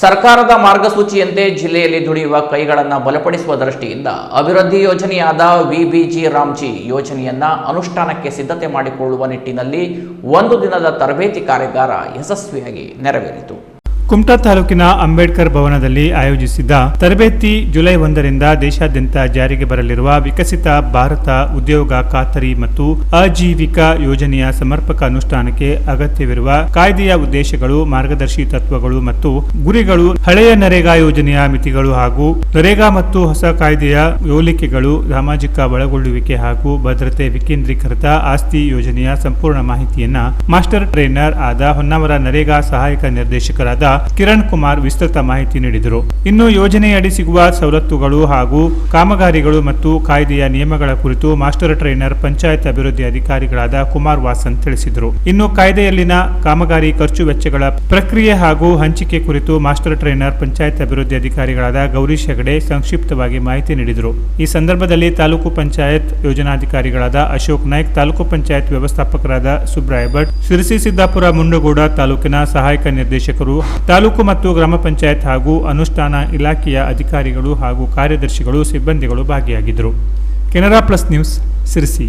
ಸರ್ಕಾರದ ಮಾರ್ಗಸೂಚಿಯಂತೆ ಜಿಲ್ಲೆಯಲ್ಲಿ ದುಡಿಯುವ ಕೈಗಳನ್ನು ಬಲಪಡಿಸುವ ದೃಷ್ಟಿಯಿಂದ ಅಭಿವೃದ್ಧಿ ಯೋಜನೆಯಾದ ವಿಬಿಜಿ ರಾಮ್ಜಿ ಯೋಜನೆಯನ್ನ ಅನುಷ್ಠಾನಕ್ಕೆ ಸಿದ್ಧತೆ ಮಾಡಿಕೊಳ್ಳುವ ನಿಟ್ಟಿನಲ್ಲಿ 1 ದಿನದ ತರಬೇತಿ ಕಾರ್ಯಾಗಾರ ಯಶಸ್ವಿಯಾಗಿ ನೆರವೇರಿತು. ಕುಮಟಾ ತಾಲೂಕಿನ ಅಂಬೇಡ್ಕರ್ ಭವನದಲ್ಲಿ ಆಯೋಜಿಸಿದ್ದ ತರಬೇತಿ ಜುಲೈ 1ರಿಂದ ದೇಶಾದ್ಯಂತ ಜಾರಿಗೆ ಬರಲಿರುವ ವಿಕಸಿತ ಭಾರತ ಉದ್ಯೋಗ ಖಾತರಿ ಮತ್ತು ಆಜೀವಿಕ ಯೋಜನೆಯ ಸಮರ್ಪಕ ಅನುಷ್ಠಾನಕ್ಕೆ ಅಗತ್ಯವಿರುವ ಕಾಯ್ದೆಯ ಉದ್ದೇಶಗಳು, ಮಾರ್ಗದರ್ಶಿ ತತ್ವಗಳು ಮತ್ತು ಗುರಿಗಳು, ಹಳೆಯ ನರೇಗಾ ಯೋಜನೆಯ ಮಿತಿಗಳು ಹಾಗೂ ನರೇಗಾ ಮತ್ತು ಹೊಸ ಕಾಯ್ದೆಯ ಹೋಲಿಕೆಗಳು, ಸಾಮಾಜಿಕ ಒಳಗೊಳ್ಳುವಿಕೆ ಹಾಗೂ ಭದ್ರತೆ ವಿಕೇಂದ್ರೀಕೃತ ಆಸ್ತಿ ಯೋಜನೆಯ ಸಂಪೂರ್ಣ ಮಾಹಿತಿಯನ್ನ ಮಾಸ್ಟರ್ ಟ್ರೈನರ್ ಆದ ಹೊನ್ನಾವರ ನರೇಗಾ ಸಹಾಯಕ ನಿರ್ದೇಶಕರಾದ ಕಿರಣ್ ಕುಮಾರ್ ವಿಸ್ತೃತ ಮಾಹಿತಿ ನೀಡಿದರು. ಇನ್ನು ಯೋಜನೆಯಡಿ ಸಿಗುವ ಸವಲತ್ತುಗಳು ಹಾಗೂ ಕಾಮಗಾರಿಗಳು ಮತ್ತು ಕಾಯ್ದೆಯ ನಿಯಮಗಳ ಕುರಿತು ಮಾಸ್ಟರ್ ಟ್ರೈನರ್ ಪಂಚಾಯತ್ ಅಭಿವೃದ್ಧಿ ಅಧಿಕಾರಿಗಳಾದ ಕುಮಾರ್ ವಾಸನ್ ತಿಳಿಸಿದರು. ಇನ್ನು ಕಾಯ್ದೆಯಲ್ಲಿನ ಕಾಮಗಾರಿ ಖರ್ಚು ವೆಚ್ಚಗಳ ಪ್ರಕ್ರಿಯೆ ಹಾಗೂ ಹಂಚಿಕೆ ಕುರಿತು ಮಾಸ್ಟರ್ ಟ್ರೈನರ್ ಪಂಚಾಯತ್ ಅಭಿವೃದ್ಧಿ ಅಧಿಕಾರಿಗಳಾದ ಗೌರೀಶ್ ಹೆಗಡೆ ಸಂಕ್ಷಿಪ್ತವಾಗಿ ಮಾಹಿತಿ ನೀಡಿದರು. ಈ ಸಂದರ್ಭದಲ್ಲಿ ತಾಲೂಕು ಪಂಚಾಯತ್ ಯೋಜನಾಧಿಕಾರಿಗಳಾದ ಅಶೋಕ್ ನಾಯ್ಕ್, ತಾಲೂಕು ಪಂಚಾಯತ್ ವ್ಯವಸ್ಥಾಪಕರಾದ ಸುಬ್ರಾಯ ಭಟ್, ಶಿರಸಿ ಸಿದ್ದಾಪುರ ಮುಂಡಗೋಡ ತಾಲೂಕಿನ ಸಹಾಯಕ ನಿರ್ದೇಶಕರು, ತಾಲೂಕು ಮತ್ತು ಗ್ರಾಮ ಪಂಚಾಯತ್ ಹಾಗೂ ಅನುಷ್ಠಾನ ಇಲಾಖೆಯ ಅಧಿಕಾರಿಗಳು ಹಾಗೂ ಕಾರ್ಯದರ್ಶಿಗಳು, ಸಿಬ್ಬಂದಿಗಳು ಭಾಗಿಯಾಗಿದ್ದರು. Canara plus news, Sirsi.